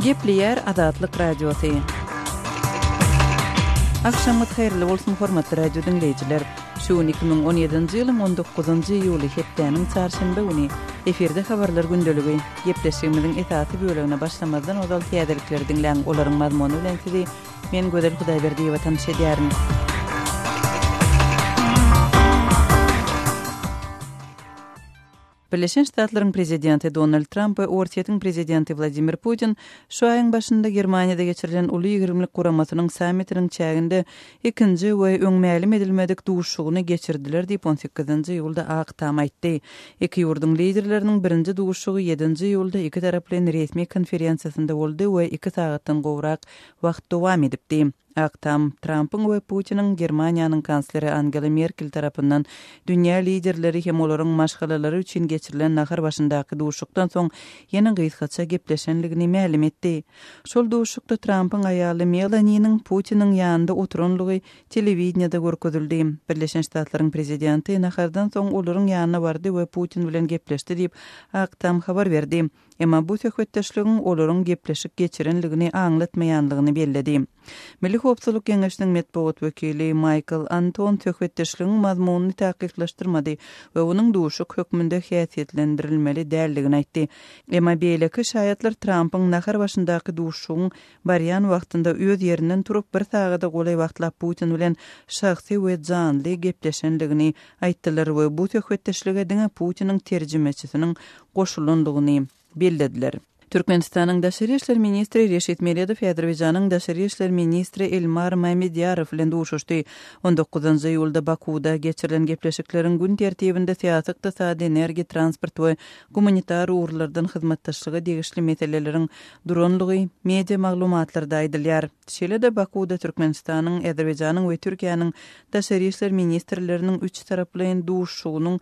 Gepleyer Azatlyk Radiosu. Akşamyt hayrly bolsun hormatly radio dinleyijiler. Şu 2017-nji ýylyň 19-njy ýuly hepdeniň çarşamba güni eferde habarlar gündeligi gepleşigimiziň esasy bölegine başlamazdan ozal täzelikleri dinleň olaryň mazmuny bilen sizi men Gödel Hudaýberdiýewa tanış edýärim. Birleşen Ştatlaryň prezidenti Donald Trump we Ortiýetiň prezidenti Vladimir Putin şu aýyň başynda Germaniýada geçirilen uly 20-lik guramasynyň sammitiniň çäginde ikinji we öňmälim edilmedik duguşugyny geçirdiler diýip 18-nji ýylda Aktam aýtdy. Iki ýurdun liderleriniň birinji duguşugy 7-nji ýylda iki tarap bilen resmi konferensiýasynda boldy we 2 sagatdan gowrak wagt dowam edipdi. Aktam Trump'ın we Putin'in Germaniýanyň kansleri Angela Merkel tarapyndan dünýä liderleri hem olaryň maşgalalary üçin geçirilen nahar başyndaky duşukdan soň ýene gysgaça gepleşenligini mälim etdi. Şol duşukda Trump'ın aýaly Melaniýanyň Putin'in ýanynda oturanlygy telewizionyada görkezildi. Birleşen Ştatlaryň prezidenti nahardan soň olaryň ýanyna bardy we Putin bilen gepleşdi diýip Aktam habar berdi. Emma bu söhbetdeşligiň olaryň gepleşik geçirenligini aňlatmaýanlygyny belledi. Milli Howpsuzlyk Geňeşiniň medeniýet wekili Michael Anton söhbetdeşligiň mazmunyny täkikleşdirmedi we onuň duşuk hökmünde häsiýetlendirilmeli däldigini aýtdy. Emma beýleki şaýatlar Trump'yň nahar başyndaky duşugyň barýan wagtynda öz ýerinden turup bir sagada golay wagtlap Putin bilen şahsy we janly gepleşenligini aýtdylar we bu söhbetdeşlige diňe Putin'in terjimeçisiniň goşulandygyny bellediler. Türkmenistanyň daşary işler ministri Reşit Meriýedow Äzerbaýjanyň daşary işler ministri Elmar Mamedýarow bilen duşuşdy. 19-njy ýylda Bakuda geçirilen gepleşikleriň gün tertibinde syýasy, ykdysady, energiýa, transport we humanitar urlardan hyzmatdaşlygy degişli meseleleriň duranlygy media maglumatlarda aýdylýar. Şeýle-de Bakuda Türkmenistanyň, Äzerbaýjanyň we Türkiýanyň daşary işler ministrleriniň üç taraply duşugynyň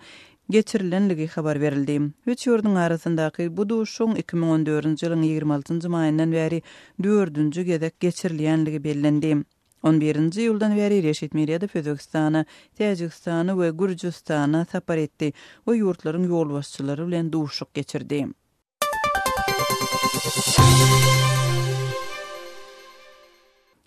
geçirilenligi habar berildi. Üç ýurdun arasyndaky bu duşuň 2014-nji ýylyň 26-njy maýyndan bäri 4-nji gezek geçirilýänligi bellendi. 11-nji ýyldan bäri Reşit Meriýedow Özbekistana, Täjikistana we Gürjistana sapar etdi we ýurtlaryň ýolbaşçylary bilen duşuk geçirdi.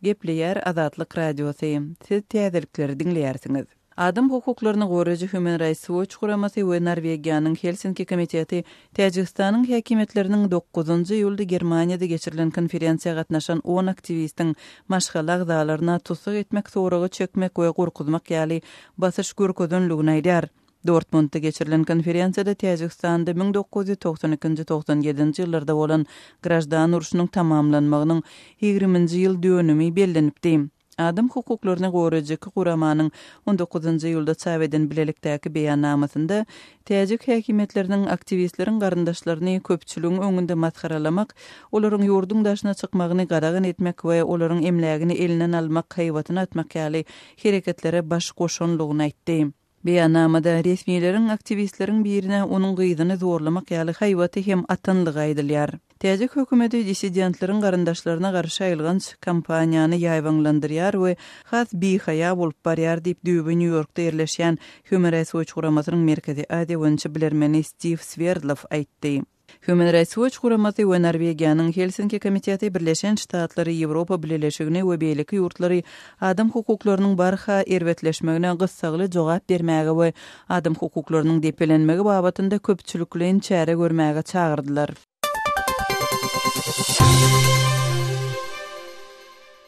Gepleyer Azatlyk Radiosu. Siz täzelikleri dinleýärsiňiz. Adam hukuklaryny goraýjy Human Rights Watch guramasy we Norwegiýanyň Helsinki komiteti Täjikistanyň häkimetleriniň 9-njy ýylda Germaniýada geçirilen konferensiýa gatnaşan 10 aktivistiň maşgala agzalaryna tutsuk etmek, soragy çökmek we gurkuzmak ýaly basyş görkezenligini aýdýar. Dortmundda geçirilen konferensiýada Täjikistanda 1992-97-nji ýyllarda bolan grajdan uruşynyň tamamlanmagynyň 20-nji ýyl dönümi bellenipdi. Adam hukuklaryny goraýjy guramanyň 19-njy ýylda çap eden bilelikdäki beýannamasynda täjik häkimetleriniň aktivistleriň garyndaşlaryny köpçüligiň öňünde maskaralamak, olaryň ýurdun daşyna çykmagyny gadagan etmek we olaryň emlägini elinden almak, haýwatyna atmak ýaly hereketlere baş goşanlygyny aýtdy. Beýannamada resmiýetlerin aktivistleriň birine onuň gyzyny zorlamak ýaly haýwaty hem atanlygy aýdylýar. Täjik hökümeti dissidentleriň garyndaşlaryna garşy aýylgan kampaniýany ýaýwanlandyrýar we has bihaýa bolup barýar diýip düýbi New Yorkda ýerleşýän Human Rights Watch guramasynyň merkezi adewinçi bilermeni Steve Sverdlov aýtdy. Human Rights Watch guramasy we Norwegiýanyň Helsinki komiteti Birleşen Ştatlary, Ýewropa Birleşigini we beýleki ýurtlary adam hukuklarynyň barha erwetleşmegine gyssagly jogap bermäge we adam hukuklarynyň depelenmegi babatynda köpçüliklerin çäre görmäge çagyrdylar.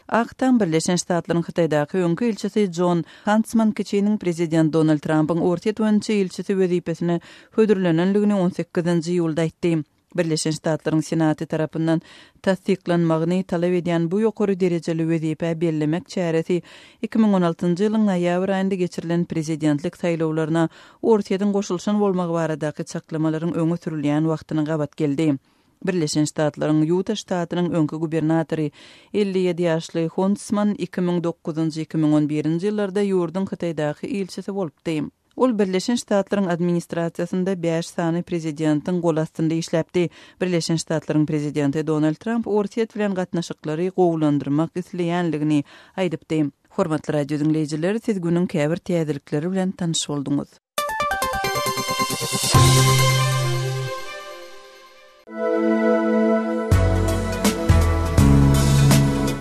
Aktam Birleşen Ştatlaryň Hytaýdaky öňkü ilçisi John Huntsman kiçiniň prezident Donald Trump'yň Ortiýetwänçi ilçisi wezipesine hödürlenenligini 18-nji ýylda aýtdy. Birleşen Ştatlaryň Senaty tarapyndan tasdiklanmagyny talap edýän bu ýokary derejeli wezipe bellemek çäresi 2016-njy ýylyň noýabr aýynda geçirilen prezidentlik saýlawlaryna Ortiýetin goşulşan bolmagy baradaky çaklamaryň öňe sürilýän wagtyna gabat geldi. Birleşen Ştatlaryň Utah ştatynyň öňkü gubernatory 57 ýaşly Huntsman 2009-2011-nji ýyllarda ýurdun Hytaýdaky ilçisi bolupdy. Ol Birleşen Ştatlaryň administrasiýasynda 5 sany prezidentiň gol astynda işläpdi. Birleşen Ştatlaryň prezidenti Donald Trump Ortiýet bilen gatnaşyklary gowlandyrmak isleýänligini aýdypdy. Hormatly radio dinleýijiler, siz günüň käbir täzelikleri bilen tanyş bolduňyz.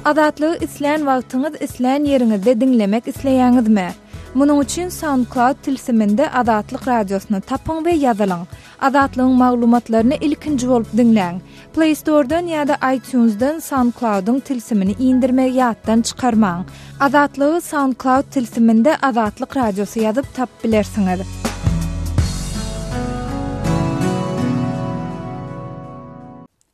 Azatlygy isleýän wagtyňyz isleýän ýeriňizde dinlemek isleýäňizmi? Munuň üçin SoundCloud tilsiminde Azatlyk radiosyny tapyň we ýazylyň. Azatlygyň maglumatlaryny ilkinji bolup dinleň. Play Store'dan ýa-da iTunes'dan SoundCloud'un tilsimini indirmek ýatdan çykarmaň. Azatlygy SoundCloud tilsiminde Azatlyk radiosy ýazyp tap bilersiňiz.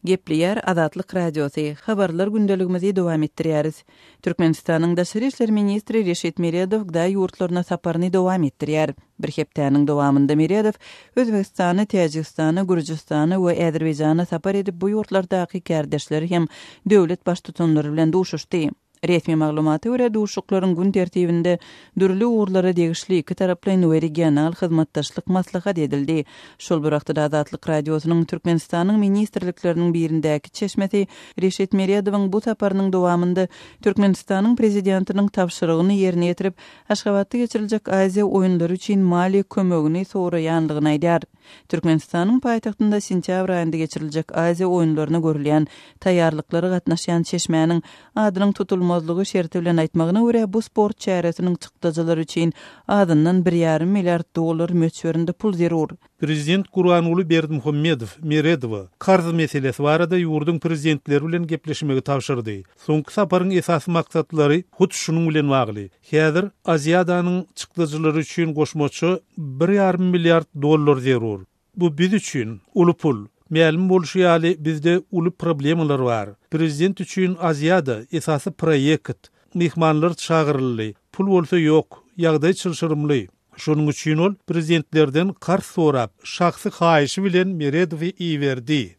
Gepliýär Azatlyk radiosy. Habarlar gündeligimizi dowam etdirýäris. Türkmenistanyň Daşary işler ministri Reşit Meredow da ýurtlaryna saparyny dowam etdirýär. Bir hepdäniň dowamynda Meredow Özbekistany, Täjikistany, Gürjistany we Äzerbaýjana sapar edip bu ýurtlardaky kardeşleri hem döwlet baştutanlary bilen duşuşdy. Resmi maglumata görä duşuklaryň gün tertibinde dürli uğurlara degişli iki taraply we regional hyzmatdaşlyk maslahat edildi. Şol bir wagtda Azatlyk radiosynyň Türkmenistanyň ministrlikleriniň birindäki çeşmeti Reşit Meredowyň bu saparynyň dowamynda Türkmenistanyň prezidentiniň tapşyrygyny ýerine ýetirip Aşgabatda geçiriljek Aziýa oýunlary üçin mali kömegini soraýanlygyny aýdýar. Türkmenistanyň paýtagtynda sentýabr aýynda geçiriljek Aziýa oýunlaryna görülýän taýýarlyklary gatnaşýan çeşmäniň adynyň tutulmazlygy şerti bilen aýtmagyna görä bu sport çäresiniň çykdyjylary üçin adyndan 1,5 milliard dollar möçberinde pul zerur. Prezident Gurbanuly Berdimuhammedow Meredowa karz meselesi barada ýurdun prezidentleri bilen gepleşmegi tapşyrdy. Soňky saparyň esas maksatlary hut şunuň bilen bagly. Häzir Aziýadanyň çykdyjylary üçin goşmaçy 1,5 milliard dollar zerur. Bu biz üçin uly pul. Ma'lum bolşýaly bizde uly problemler bar. Prezident üçin Aziýada esasy proýekt, mehmanlar çağıryldy. Pul bolsa ýok, ýagdaý çylşyrymly. Şonuň üçin ol prezidentlerden karş sorap, şahsy haýyşy bilen Meredowy iýerdi.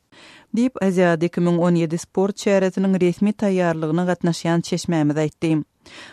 Dip Aziýada 2017 sport çäresiniň resmi taýýarlygyna gatnaşýan çeşmämiz aýtdy.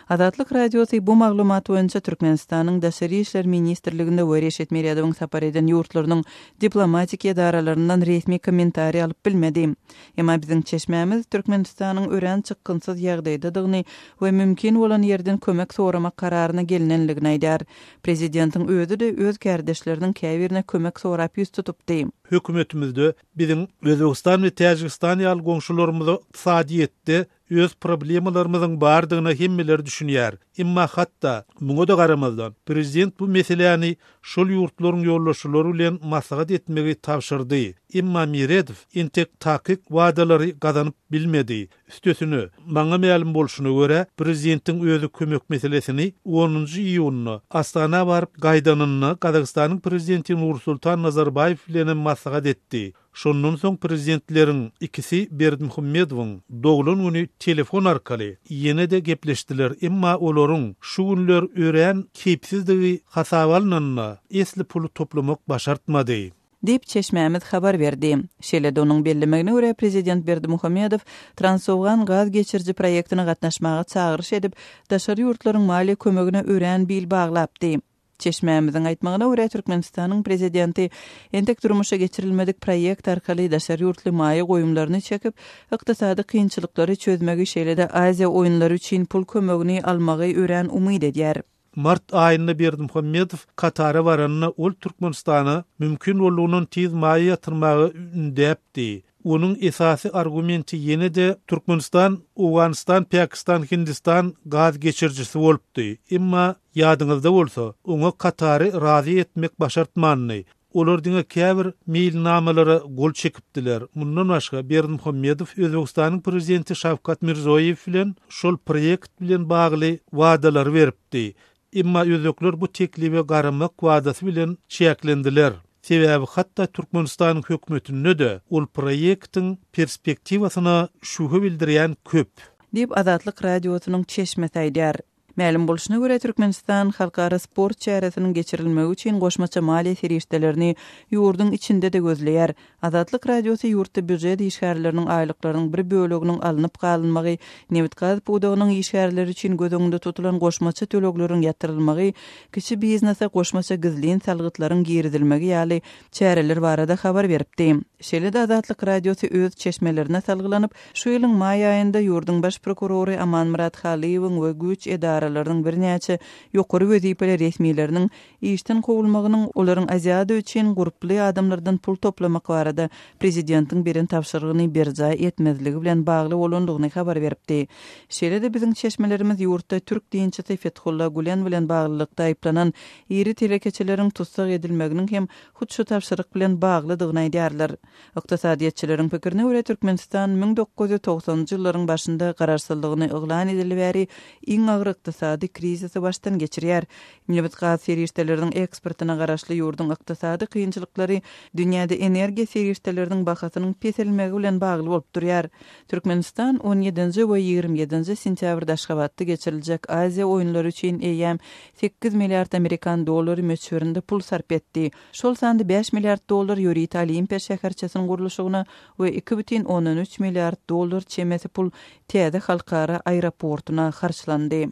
Azatlyk radiosy bu maglumat boýunça Türkmenistanyň Daşary işler ministrliginde we Reşit Meredowyň sapar eden ýurtlarynyň diplomatik edaralарyndan resmi kommentariýa alyp bilmedi. Emma biziň çeşmämiz Türkmenistanyň ören çykgynsyz ýagdaýdadygyny we mümkin bolan ýerden kömek soramak kararyna gelinenligini aýdýar. Prezidentiň özü de öz kardeşleriniň käbirine kömek sorap ýüz tutupdy. Hökümetimizde biziň Özbegistan we Täjikistan ýaly goňşularymyzy iqtisadiýetde öz problemlarymyzyň bardygyny hemmeler düşünýär. Emma hatda muňa da garamazdan prezident bu meseleni şol ýurtlaryň ýollaşylary bilen maslahat etmegi tapşyrdy. Emma Meredow entek takyk wadalary gazanyp bilmedi. Üstesini maňa ma'lum bolşuny görä prezidentiň özü kömek meselesini 10-njy iýuny Astana baryp gaýdanyny Kazakstanyň prezidenti Nursultan Nazarbayew bilen maslahat etdi. Şondan soň prezidentleriň ikisi Berdimuhammedowyň doglan güni telefon arkaly ýene de gepleşdiler. Emma olaryň şu günler ören kepsizligi hasabalanyna esli pulu toplamak başartmady. Dip çeşmämiz habar berdi. Şeýle onuň bellemegine görä prezident Berdimuhammedow Transowgan gaz geçirji proýektine gatnaşmagy çağırış edip daşary ýurtlaryň mali kömegine ören bil baglapdy. Çeşmämiziň aýtmagyna görä Türkmenistanyň prezidenti entek durmuşa geçirilmedik proýekt arkaly daşary ýurtly maýy goýumlaryny çekip ykdysady kynçylyklary çözmegi şeýle-de Aziýa oýunlary üçin pul kömegini almagy ören umyt edýär. Mart aýynda Berdimuhammedow Katara baranyna ol Türkmenistana mümkin bolunyň tiz maýy ýatyrmagy ündäpdi. Onun esasy argumenti ýene de Türkmenistan, Awganistan, Pakistan, Hindistan gaz geçirjisi bolupdy. Emma ýadyňyzda bolsa, oňa Katary razy etmek başartmanly. Olar diňe käbir mailnamalary gol çekipdiler. Mundan başga Berdimuhammedow Özbegistanyň prezidenti Şawkat Mirzoýew bilen şol proýekt bilen bagly wadalar beripdi. Emma özekler bu teklife garamak wadasy bilen çäklendiler. Sebäbi hatda Türkmenistanyň hökümetine de ol proýektiň perspektiwasyna şuhy bildirýän köp. Dip Azatlyk radiosynyň çeşmeti aýdýar. Ma'lum bolşuna görä Türkmenistan halkara sport çäresiniň geçirilmegi üçin goşmaça maliýe serişdelerini ýurdun içinde de gözleýär. Azatlyk radiosy ýurtda büdjet işgärleriniň aýlyklarynyň bir böleginiň alınıp galynmagy, newit gaz puwdagynyň işgärleri üçin gözüňde tutulan goşmaça tölekleriň ýatyrylmagy, kiçi biznesa goşmaça gizlin salgytlaryň giridilmegi ýaly çäreler barada habar beripdi. Şeýle-de Azatlyk radiosu öz çeşmelerine salgylanyp, şu ýylyň may aýynda ýurdun baş prokurory Amanmurat Haliýewiň we güç edaralarynyň birnäçe ýokary wezipeli resmiýetleriniň işden gowulmagynyň olaryň azýady üçin gruply adamlardan pul toplamak barada prezidentiň birin tapşyrygyny berja etmezligi bilen bagly bolandygyny habar beripdi. Şeýle-de biziň çeşmelerimiz ýurtda türk diýençisi Fethullah Gülen bilen baglykda aýplanan iri telekeçeleriň tutsak edilmeginiň hem hut şu tapşyryk bilen baglydygyny aýdýarlar. Iqtisadiýetçileriň pikirine görä Türkmenistan 1990-njy ýyllaryň başynda gararsızlygyny yglan edilibäri iň agyr ykdysady krizisi başdan geçirýär. Millet gaz serýişdeleriniň eksportyna garaşly ýurdun ykdysady kynçylyklary dünýäde energiýa serýişdeleriniň bahasynyň peselmegi bilen bagly bolup durýar. Türkmenistan 17-nji we 27-nji sentýabrda Aşgabatda geçiriljek Aziya oýunlary üçin eýem 8 milliard Amerikan dollary möçberinde pul sarp etdi. Şol sandy 5 milliard dollar ýörit Olimpiýa şäherçesiniň guruluşyna we 2,13 milliard dollar çemesi pul Täze halkara aeroportuna harçlandy.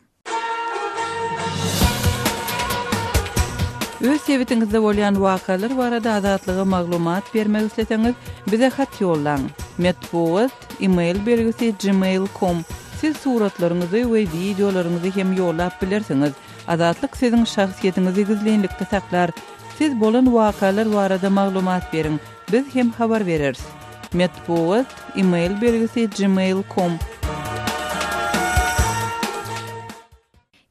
Öz sebitiňizde bolýan wakalar barada azatlyga maglumat bermek isleseňiz, bize hat ýollaň. Metbuat email belgisi gmail.com. Siz suratlaryňyzy we videolaryňyzy hem ýollap bilersiňiz. Azatlyk siziň şahsiýetiniňizi gizlenlikde saklar. Siz bolan wakalar barada maglumat beriň. Biz hem habar bereriz. Metbuat email belgisi gmail.com.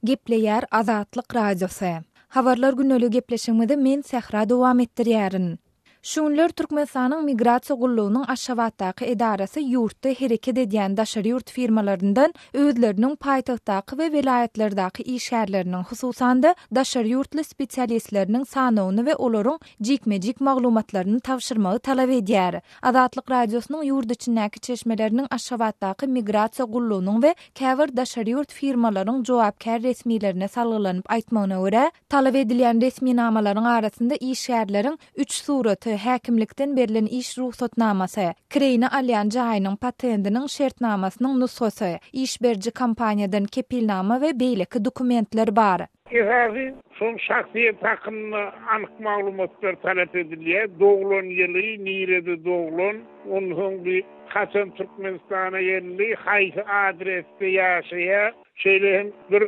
Gepleýär Azatlyk radiosu. Habarlar günlüğü gepleşimizde men Sehra dowam etdirýärin. Şunlar Türkmenistanyň migrasiýa gullugynyň Aşgabatdaky edarasy ýurtda hereket edýän daşary ýurt firmalaryndan özleriniň paýtagtdaky we welaýatlerdäki işgärleriniň hususan da daşary ýurtly spesialistleriniň sanawyny we olaryň jikmejik maglumatlaryny tawşyrmagy talap edýär. Azatlyk radiosynyň ýurt içindäki çeşmeleriniň Aşgabatdaky migrasiýa gullugynyň we käbir daşary ýurt firmalarynyň jogapkär resmiýetlerine salgylanyp aýtmagyna görä, talap edilýän resmiýnamalaryň arasynda işgärleriň 3 suraty häkimlikden berilen iş ruhsatnamasy, kireyni alýan jaýynyň patentiniň şertnamasynyň nusxasy, işberji kompaniýadan kepilnama we beýleki dokumentler bar. Esasen son şahsiýet hakkında anyk maglumatlar talap edilýär. Doglan ýyly, nirede doglan, onun soňky kaçan Türkmenistana geldi, haýsy adresde ýaşaýar. Şeýle bir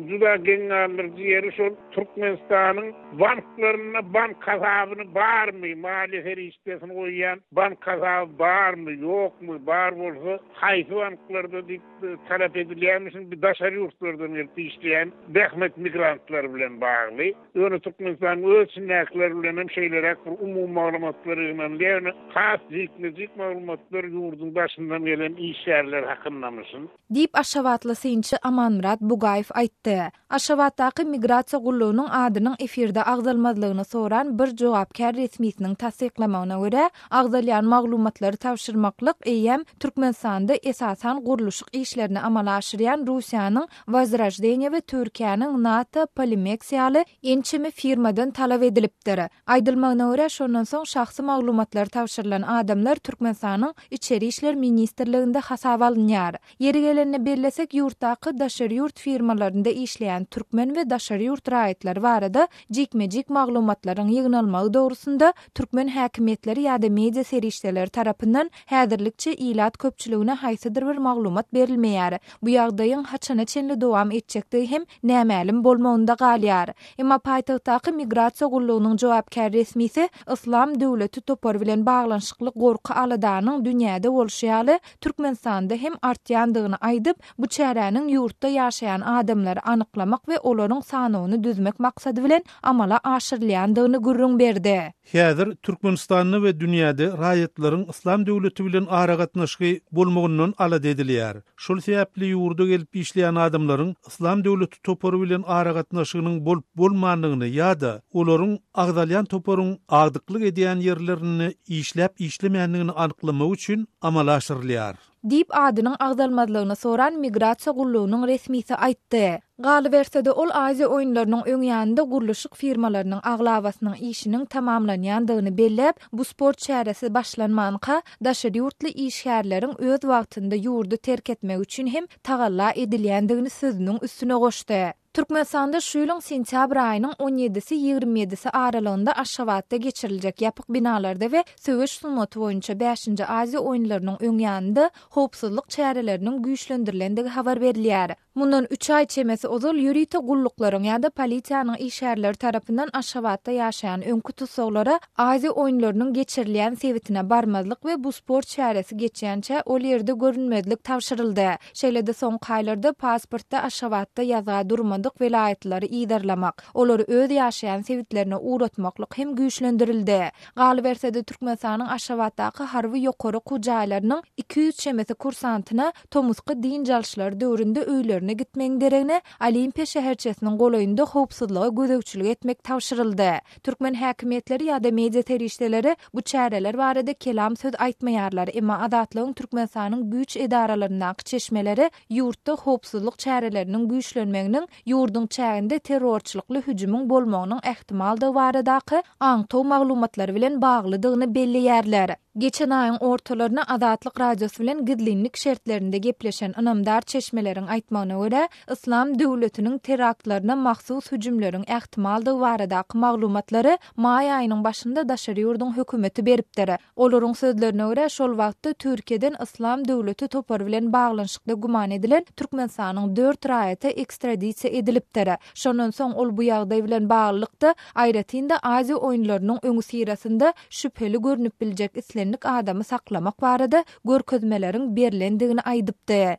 juda geňňär ýeri şol Türkmenistanyň banklaryna bank hasabyny barmy, mali ferişdesini goýýan bank hasaby barmy, ýokmy, bar bolsa haýsy banklarda diýip talap edilýärmisin bir daşary ýurtlardan işleýän dähmet migrantlar bilen bagly. Ýöne Türkmenistan ölçünäkler bilen hem şeýlerek bir umumy maglumatlary bilen ýöne has jikmejik maglumatlar ýurdun başyndan gelen işgärler hakyndamışyn diýip Aşgabatly synçy Amanmurat Bugaýew aýtdy. Aşgabatdaky migrasiýa gullugynyň adynyň efirde agzalmazlygyny soran bir jogapkär resmiýetiniň tasdiklamagyna görä, agzalýan maglumatlary tawşyrmaklyk eýem Türkmenistanda esasan guruluşyk işlerini amala aşyrýan Russiýanyň Vazrajdenýa we Türkiýanyň NATO Polimex ýaly ençimi firmadan talap edilipdir. Aýdylmagyna görä, şondan soň şahsy maglumatlary tawşyrylan adamlar Türkmenistanyň içeri işler ministrliginde hasaba alynýar. Yeri gelende belläsek ýurtdaky daşary ýurt firmalarynda işleýän türkmen we daşary ýurt raýatlary barada jikmejik maglumatlaryň ýygnalmagy dogrusunda türkmen häkimetleri ýa-da media serişdeleri tarapyndan häzirlikçe ilat köpçüligine haýsydyr bir maglumat berilmeýär. Bu ýagdaýyň haçana çenli dowam etjekdi hem nämälim bolmagynda galýar. Emma paýtagtdaky migrasiýa gullugynyň jogapkär resmiýeti Islam döwleti topar bilen baglanşykly gorky aladanyň dünýäde bolşýaly Türkmenistanda hem artýandygyny aýdyp, bu çäräniň ýurtda ýaşaýan adamlary anyklamak we olaryň sanawyny düzmek maksady bilen amala aşyrylýandygyny gürrüň berdi. Häzir Türkmenistanyň we dünýäde raýatlaryň Islam döwleti bilen ara gatnaşygy bolmagyndan alad edilýär. Şol sebäpli ýurda gelip işleýän adamlaryň Islam döwleti topary bilen ara gatnaşygynyň bolup bolmandygyny ýa-da olaryň agdalýan toparyň agdyklyk edýän ýerlerini işläp işlemeýändigini anyklamak üçin amala aşyrylýar. Diýip adynyň agdalmazlygyny soran migrasiýa gullugynyň resmiýeti aýtdy. Galy bersede ol Aziya oýunlarynyň öňýände guruluşyk firmalarynyň aglawasynyň işiniň tamamlanýandygyny belläp, bu sport çäresi başlanmanka daşary ýurtly işgärleriň öz wagtynda ýurdu terk etmek üçin hem tagalla edilýändigini sözüniň üstüne goşdy. Türkmenistanda şu ýylyň sentyabr aýynyň 17-si 27-si aralygynda Aşgabatda geçiriljek ýapyk binalarda we söwüş sunmaty boýunça 5-nji Aziýa oýunlarynyň öňýände howpsuzlyk çäreleriniň güýçlendirilendigi habar berilýär. Mundan 3 ay çemesi ozal ýürite gulluklaryň ýa-da polisiýanyň işgärleri tarapyndan Aşgabatda ýaşaýan öňkü tutsaglara Aziýa oýunlarynyň geçirilýän sebitine barmazlyk we bu sport çäresi geçýänçe ol ýerde görünmezlik tawşyryldy. Şeýlede soň gaýlarda pasportda Aşgabatda ýaza durmadyk welaýatlary iýdarlamak, olary öz ýaşaýan sebitlerine uğratmaklyk hem güýçlendirildi. Galy bersede Türkmenistanyň Aşgabatdaky harby ýokary kujaýlarynyň 200 çemesi kursantyna tomuska din jalşylar döwründe öýlerine gitmeň deregine Olimpiýa şäherçesiniň golaýynda howpsuzlyga gözegçilik etmek tawşyryldy. Türkmen häkimetleri ýa-da media terişdeleri bu çäreler barada kelam söz aýtmaýarlar, emma adatlygyň Türkmenistanyň güýç edaralarynyň çeşmeleri ýurtda howpsuzlyk çäreleriniň güýçlenmeginiň ýurdun çäginde terrorçylykly hüjümüň bolmagynyň ähtimaldygy baradaky aňtaw maglumatlary bilen baglydygyny belliýärler. Geçen aýyň ortalaryna Adatlyk radiosu bilen gidlinlik şertlerinde gepleşen anamdar çeşmeleriň aýtmagyna görä, İslam döwletiniň teraktlaryna mahsus hüjümleriň ähtimaldygy baradaky maglumatlary maý aýynyň başynda daşary ýurdun hökümeti beripdir. Olaryň sözlerine görä, şol wagtda Türkiýeden İslam döwleti topar bilen baglanyşykda guman edilen Türkmenistanyň 4 raýaty ekstradisiýa edilipdir. Şondan soň ol bu ýagdaý bilen baglykda aýratynda Aziýa oýunlarynyň öňü sirasynda şüpheli görünüp biljek islenlik adamy saklamak barada görkezmeleriň berilendigini aýdypdy.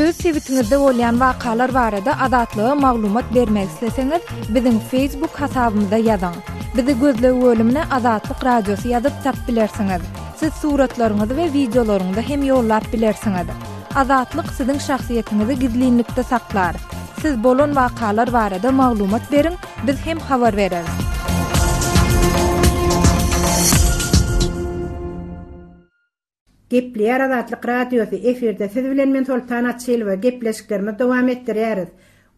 Öz sebitiňizde bolýan wakalar barada adatlyga maglumat bermek isleseňiz, biziň Facebook hasabymyza ýazyň. Bizi gözlegi bölümine Adatlyk radiosu ýazyp tap bilersiňiz. Siz suratlaryňyzy we videolaryňyzy hem ýollap bilersiňiz. Adatlyk siziň şahsiýetiniňizi gizlinlikde saklar. Siz bolan wakalar barada maglumat beriň, biz hem habar bereriz. Gepleýär Adatlyk radiosu efirde siz bilen men Sultan Atçylova gepleşiklerimi dowam etdirýäris.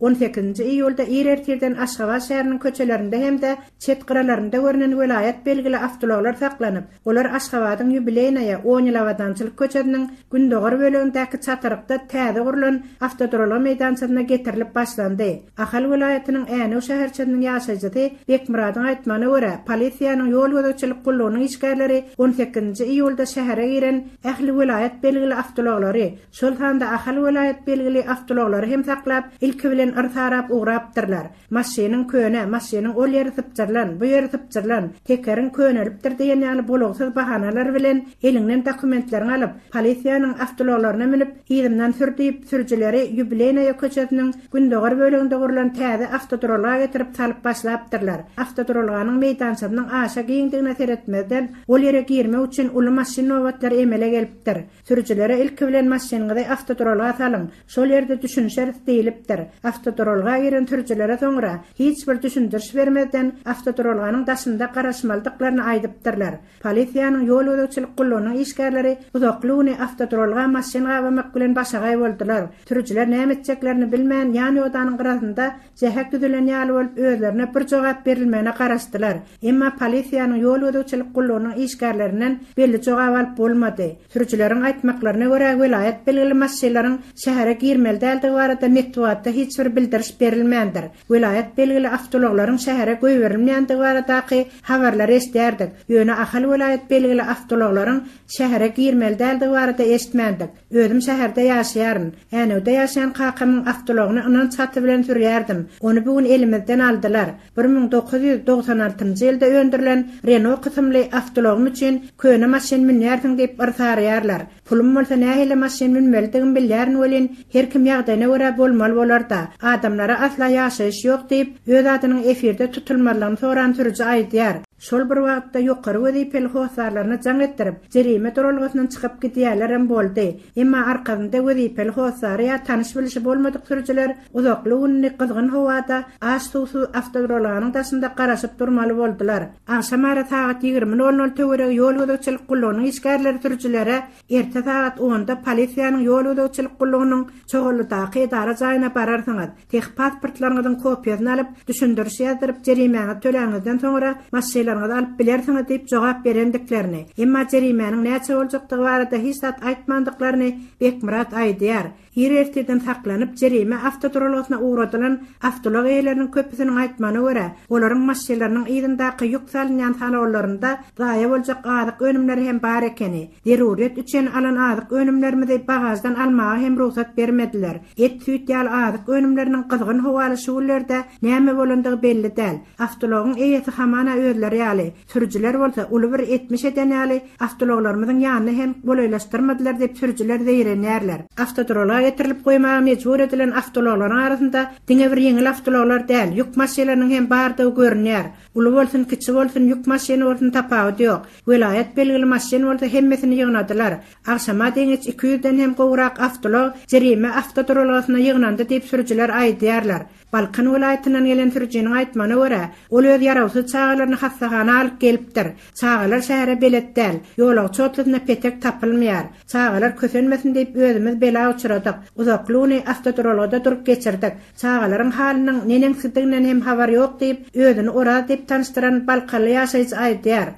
18-nji iýulda Ýerertirden Aşgabat şäheriniň köçelerinde hemde çet gyralarynda görünen welaýat belgili awtologlar saklanyp, olar Aşgabatyň ýubileýine 10 ýyl awadançylyk köçediniň gündogar bölегindäki çatyrykda täze gurulan awtodrolog meýdançygyna getirilip başlandy. Ahal welaýatynyň Änew şäherçesiniň ýaşaýjysy Bekmuradyň aýtmagyna görä, polisiýanyň ýol gözegçilik gullugynyň işgärleri 18-nji iýulda şähere giren ähli welaýat belgili awtologlary, şol handa ahal welaýat belgili awtologlary hem saklap, ilki bilen artarap uğrapdyrlar. Maşynyň köne, maşynyň ol ýeri sypjyrlan, bu ýeri sypjyrlan, tekerin könelipdir diýen ýaly bolagsyz bahanalar bilen elinden dokumentlerini alyp, polisiýanyň awtologlaryna minip, ýerden sürdiýip, sürjileri ýubileýine köçetiniň gündogar böleginde gurulan täze awtodrolaga getirip salyp başlapdyrlar. Awtodrolanyň meýdançynyň aşa giňdigine seretmeden ol ýere girmek üçin uly maşyn nowatlary emele gelipdir. Sürjilere ilki bilen maşynyňyzy awtodrolaga salyň, şol ýerde düşünşer diýilipdir. Awtodrolga giren türjilere soňra hiç bir düşündiriş bermeden awtodrolanyň daşynda garaşmaldyklaryny aýdypdyrlar. Polisiýanyň ýol gözegçilik gullugynyň işgärleri uzaklygyny awtodrolga maşyn gawamak bilen başagaý boldular. Türjiler näme etjeklerini bilmän ýany odanyň gyrasynda jehek düzülen ýaly bolup özlerine bir jogap berilmegine garaşdylar. Emma polisiýanyň ýol gözegçilik gullugynyň işgärlerinden belli jogap alyp bolmady. Türjileriň aýtmaklaryna görä welaýat belgili maşynlaryň şähere girmeli däldigi barada metbuatda hiç bir bildiriş berilmändir. Welaýat belgili awtologlaryň şähere goýberilmýändigi baradaky habarlar eşdärdik. Ýöne ahal welaýat belgili awtologlaryň şähere girmeli däldigi barada eşitmändik. Özüm şäherde ýaşaýaryn. Änewde ýaşaýan kakymyň awtologyny ynanç çaty bilen sürýärdim. Ony bugün elimizden aldylar. 1996-njy ýylda öndürilen Renault kysymly awtologum üçin köne maşyn minýärdiň diýip yrtarýarlar. Pulum bolsa nähili maşyn minmeldigim bilýärin welin her kim ýagdaýyna görä bolmaly bolarda. Adamlara asla ýaşaýyş ýok diýip öz adynyň efirde tutulmalygyny soran türji aýdýar. Şol bir wagtda ýokary wezipeli howsarlaryny jaň etdirip, jerime torolgasynyň çykyp gidýärler hem boldy. Emma arkasynda wezipeli howsary ýa tanyş bilişi bolmadyk sürjiler uzakly uny gyzgyn howada aş-suwsuz awtodrolanyň daşynda garaşyp durmaly boldular. Akşamara saat 20:00 töwereg ýol gözegçilik gullugynyň işgärleri sürjilere erta saat 10-da polisiýanyň ýol gözegçilik gullugynyň çoğullydaky edara jaýyna bararsyňyz. Tek pasportlaryňyzyň kopýasyny alyp, düşündiriş ýazdyryp jerimeňi töläňizden soňra maşyna soruşdurmaklaryňyzy alyp bilersiňiz diýip jogap berendiklerini, emma jerimäniň näçe boljakdygy barada hiç zat aýtmandyklaryny Bekmurat aýdýar. Ýer-ýerden saklanyp jerime avtoturalgyna uğradylan avtolog eýleriniň köpüsiniň aýtmany görä, olaryň maşynlarynyň ýerinde ýük salynýan halalarynda gaýa boljak azyk önümleri hem bar ekeni, deruriyet üçin alan azyk önümlerimizi bagajdan almaga hem ruhsat bermediler. Et süýt ýaly azyk önümleriniň gyzgyn howaly şuwlerde näme bolandygy belli däl. Avtologyň eýesi hamana özleri ýaly, sürüjiler bolsa uly bir 70 eden ýaly avtologlarymyzyň ýanyny hem bolaylaşdyrmadylar diýip sürüjiler diýenlerler. Avtoturala getirilip goýmaga mejbur edilen avtologlaryň arasynda diňe bir ýeňil avtologlar däl, ýük maşynlarynyň hem bardygy görünýär. Uly bolsun, kiçi bolsun, ýük maşyny bolsun tapagy ýok. Welaýat belgili maşyn bolsa hemmesini ýygnadylar. Akşama deňiç 200-den hem gowrak avtolog jerime avtoturalagyna ýygnandy diýip sürüjiler aýdýarlar. Balkan welaýatynyň gelen sürüjiniň aýtmany görä, ol öz ýarawsy çağalaryny hastahana alyp gelipdir. Çağalar şähere beletdäl, ýolak çotladyna petek tapylmaýar. Çağalar kösenmesin diýip özümiz bela uçuradyk. Uzaklygyny avtoturalagda durup geçirdik. Çağalaryň halynyň neneňsidiginden hem habar ýok diýip özüni ora diýip tanıştyran Balkanly ýaşaýjy aýdýar.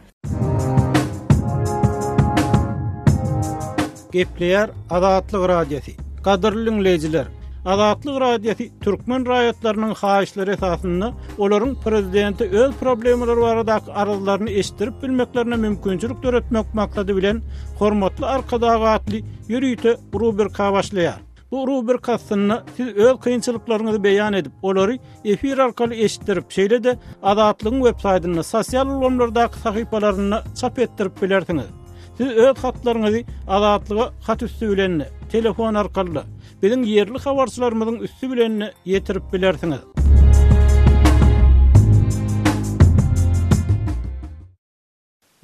Gepleýär Azatlyk radiosi. Gadyrly dinleýijiler, Azatlyk radiosi türkmen raýatlarynyň haýyşlary esasynda olaryň prezidenti öz problemleri baradaky arzularyny eşdirip bilmeklerine mümkinçilik töretmek maksady bilen hormatly arkadagatly ýürüýte rubrika başlaýar. Bu rubrikasyny siz öz kynçylyklaryňyzy beýan edip, olary efir arkaly eşitdirip, şeýle de Azatlygyň web-saýtyna, sosial ulanlardaky sahypalaryna çap etdirip bilersiňiz. Siz öz hatlaryňyzy Azatlyga hat üstü bilen, telefon arkaly biziň ýerli habarçylarymyzyň üstü bilen ýetirip bilersiňiz.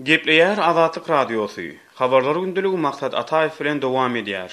Gepleýär Azatlyk radiosu. Habarlary gündäligi maksat Ataýew bilen dowam edýär.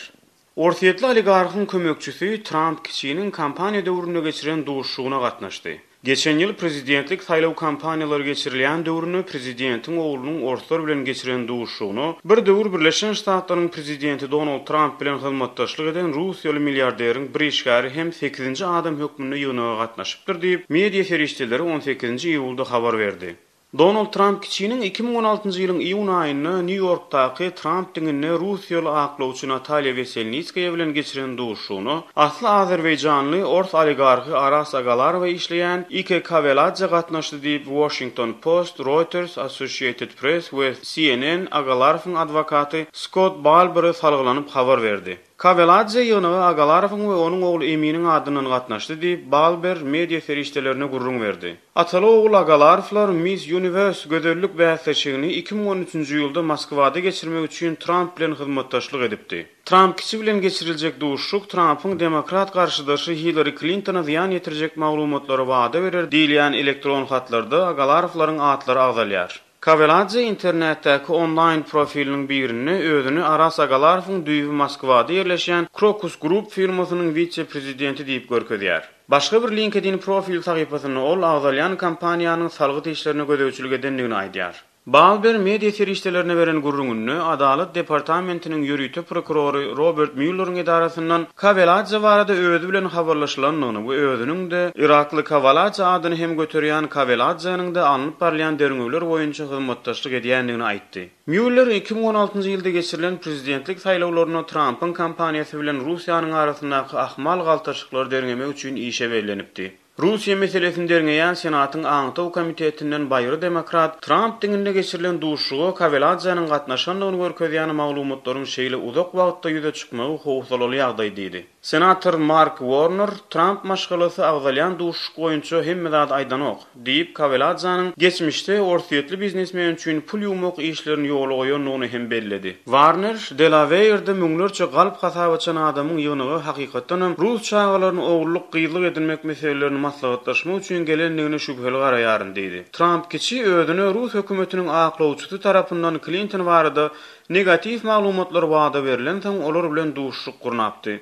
Orsiýetli oligarhyň kömekçisi Trump kişiniň kampaniýa döwrüne geçiren duşşugyna gatnaşdy. Geçen ýyl prezidentlik saýlaw kampaniýalary geçirilýän döwrüne prezidentiň oğlunyň ortlar bilen geçiren duşşugyny bir döwür Birleşen Ştatlaryň prezidenti Donald Trump bilen hyzmatdaşlyk eden Russiýaly milliarderiň bir işgäri hem 8-nji adam hökmüne ýygynaga gatnaşypdyr diýip media ferişdeleri 18-nji iýulda habar berdi. Donald Trump kişiniň 2016-njy ýylyň iýun aýynda New Yorkdaky Trump diňine Russiýaly aklawçy Natalya Veselnitskaya bilen geçiren duşşugyny asly Azerbaýjanly ors oligarhy Aras Agalarowa işleýän Ike Kaveladze gatnaşdy diýip Washington Post, Reuters, Associated Press we CNN Agalarowyň adwokaty Scott Balber salgylanyp habar berdi. Kaveladze ýygynaga Agalarowyň we onuň ogly Eminiň adyndan gatnaşdy diýip Balber media ferişdelerine gurrun berdi. Ataly ogul Agalarowlar Miss Universe gözellik bäsleşigini 2013-nji ýylda Moskwada geçirmek üçin Trump bilen hyzmatdaşlyk edipdi. Trump kişi bilen geçirilejek duşşuk Trump'ın demokrat karşıdaşı Hillary Clinton'a ziyan yetirecek maglumatlary wada berer diýilýän elektron hatlarda Agalarowlaryň atlary agdalýar. Kaveladze internetdäki online profiliniň birini özüni Aras Agalarowyň düýbi Moskwada ýerleşýän Crocus Group firmasynyň vice-prezidenti diýip görkezýär. Başga bir LinkedIn profil sahypasyny ol agdalýan kampaniýanyň salgy işlerine gödäwçilik edenligini aýdýar. Balber media ferişdelerine veren gurrungyny Adalet departamentiniň ýürüýte prokurory Robert Mueller'ın edarasyndan Kaveladze barada özü bilen habarlaşylanyny we özüniň de Irakly Kaveladze adyny hem göterýän Kaveladze'niň de alınıp barlayan derňewler boýunça hyzmatdaşlyk edýändigini aýtdy. Mueller 2016-njy ýylda geçirilen prezidentlik saýlawlaryna Trump'ın kampaniýasy bilen Russiýanyň arasyndaky ahmal galtaşyklar derňemek üçin işe bellenipdi. Russiýa meselesini derňeýän Senatyň Aňtaw komitetinden baýry demokrat Trump diňinde geçirilen duşşuga Kaveladze'niň gatnaşandygyny görkezýän maglumatlaryň şeýle uzak wagtda ýüze çykmagy howsaly ýagdaý diýdi. Senator Mark Warner Trump maşgalasy agdalýan duşşuk boýunça hemme zat aýdanok diýip Kaveladze'niň geçmişde orsiýetli biznesmen üçin pul ýumak işlerini ýola goýanlygyny hem belledi. Warner Delaware'de müňlerçe galp hasap açan adamyň ýygynygy hakykatdan Rus çağalaryny oğurluk gyýylyk edilmek meselelerini maslahatlaşmak üçin gelenligini şüpheli garaýaryn diýdi. Trump kişi özüne Rus hökümetiniň aklawçysy tarapyndan Clinton barada negativ maglumatlar wada berilen soň olar bilen duşşuk gurnapdy.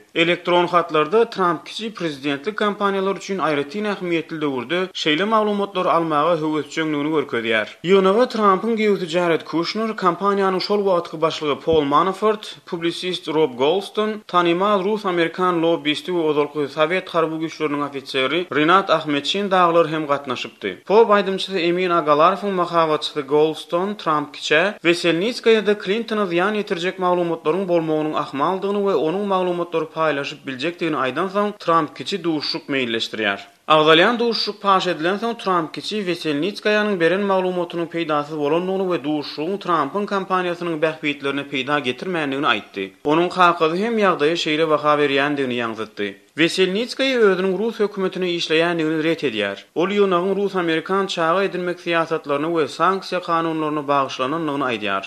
Elektron hatlarda Trump kiçi prezidentlik kampaniyalar üçin aýratyn ähmiýetli döwürde şeýle maglumatlar almaga höwetçiňligini görkezýär. Ýönewe Trump'yň gewti Jared Kushner kampaniýanyň şol wagtky başlygy Paul Manafort, publisist Rob Goldstone, tanymal Rus Amerikan lobbisti we ozalky Sowet harby güýçleriniň ofiseri Rinat Ahmetçin daglar hem gatnaşypdy. Po baýdymçysy Emin Agalarowyň mahabatçysy Goldstone Trump kiçe Veselnitskaya-da Clinton'a ziyan ýetirjek maglumatlaryň bolmagynyň ahmaldygyny we onuň maglumatlary paýlaşyp biljekdigini aýdan soň Trump kiçi duşuşyk meýilleşdirýär. Agdalyan duşuşyk paş edilen soň Trump kiçi Veselnitskayanyň beren maglumatynyň peýdasy bolanlygyny we duşuşygyň Trump'yň kampaniýasynyň bähbitlerini peýda getirmänligini aýtdy. Onuň hakydy hem ýagdaýa şeýle baha berýändigini ýaňytdy. Veselnitskaya özüniň Rus hökümetine işleýänligini ret edýär. Ol ýönegiň Rus-Amerikan çağa edilmek siýasatlaryny we sanksiýa kanunlaryny bagyşlananlygyny aýdýar.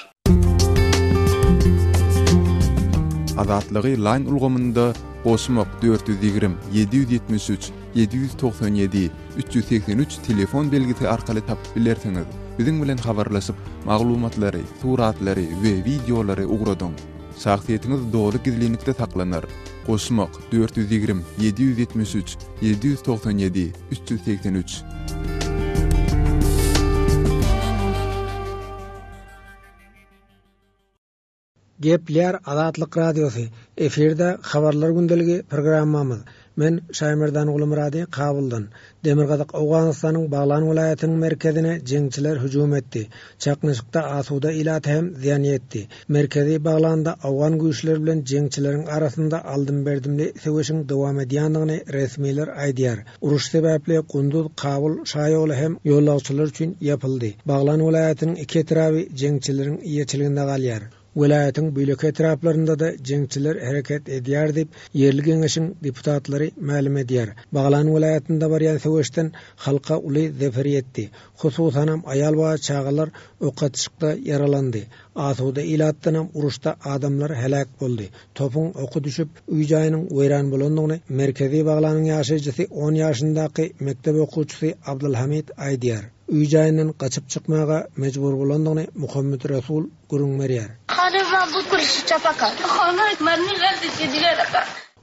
Azatlygy line ulgamynda Osmok 420 773 797 383 telefon belgisi arkaly tapyp bilersiňiz. Biziň bilen habarlaşyp maglumatlary, suratlary we videolary ugradyň. Şahsiýetiniz dogry gizlilikde saklanar. Osmok 420 773 797 383. Gepler Azatlyk Radiosu. Eferde habarlar gündeligi programmamız. Men Şaýmerdan Ulumrady Kabuldan. Demirgazyk Awganystanyň Baglan vilayatynyň merkezine jeňçiler hüjum etdi. Çaknyşykda asuda ilat hem ziýan ýetdi. Merkezi Baglanda awgan güýçler bilen jeňçileriň arasynda aldym berdimli söwüşiň dowam edýändigini resmiler aýdýar. Uruş sebäpli Gunduz, Kabul, Şaýoğlu hem ýolagçylar üçin ýapyldy. Baglan vilayatynyň iki etraby jeňçileriň ýeçiliginde galýar. Welaýatyň büýlek etraplarynda da jeňçiler hereket edýär diýip ýerli geňeşiň deputatlary ma'lum edýär. Baglan welaýatynda barýan söwüşden halka uly zefer ýetdi. Hususan aýal we çagalar okatışykda yaralandy. Asuda ilatdan uruşda adamlar helak boldy. Topuň oku düşüp uý jaýynyň weýran bolandygyny merkezi Baglanyň ýaşaýjysy 10 ýaşyndaky mektep okuwçysy Abdulhamid aýdýar. Uý jaýyndan gaçyp çykmaga mejbur bolandygyny Muhammed Rasul gurunmerýär.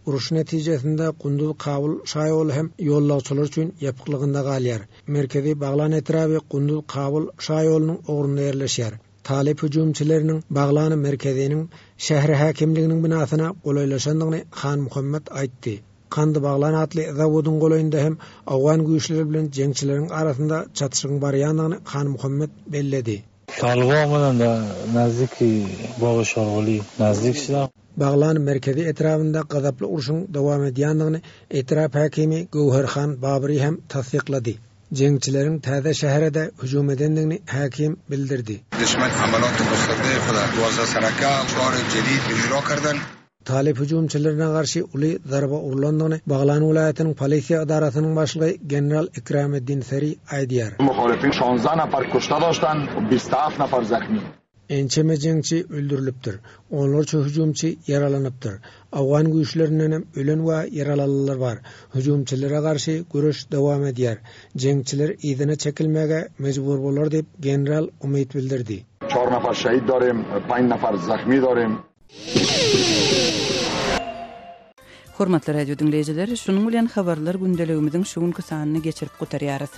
Uruş netijesinde Gunduz, Kabul, Şaýoğlu hem ýolagçylar üçin ýapyklygynda galýar. Merkezi Baglan etrapy Gunduz, Kabul, Şaýoğlunyň ogrunda ýerleşýär. Talip hüjumçylarynyň Baglany merkeziniň şäher häkimliginiň binasyna golaýlaşandygyny Han Muhammed aýtdy. Kandy Baglan atly zawodyň golaýynda hem awgan güýçleri bilen jeňçileriň arasynda çatışyň barýandygyny Han Muhammed belledi. Talibon bilen de nazdiki boğuşargılı nazdikçiler. Baglan merkezi etrafında gazaply uruşyň dowam edýändigini etraf häkimi Gowherhan Babry hem tasdiqlady. Jeňçileriň täze şäherde hüjum edendigini häkim bildirdi. Düşman amalat mustaqil fada 12 sanaka şuar jedid icra kardan. Talip hüjumçylaryna garşy uly zarba urulandygyny Baglan vilayatynyň polisiýa idarasynyň başlygy general Ikramiddin Seri aýdýar. Muhalifin 16 nafar kuşta dostan, 27 nafar zahmi. Ençeme jeňçi öldürilipdir. Onlarça hüjumçy yaralanypdyr. Awgan güýçlerinden hem ölen we yaralalylar bar. Hüjumçylara garşy görüş dowam edýär. Jeňçiler ýygyna çekilmege mejbur bolar diýip general umyt bildirdi. 4 nafar şehit darim, 5 nafar zahmi darim. Hormatly radio dinleýijiler, şunuň bilen habarlar gündeligimiziň şu günkü sanyny geçirip gutarýarys.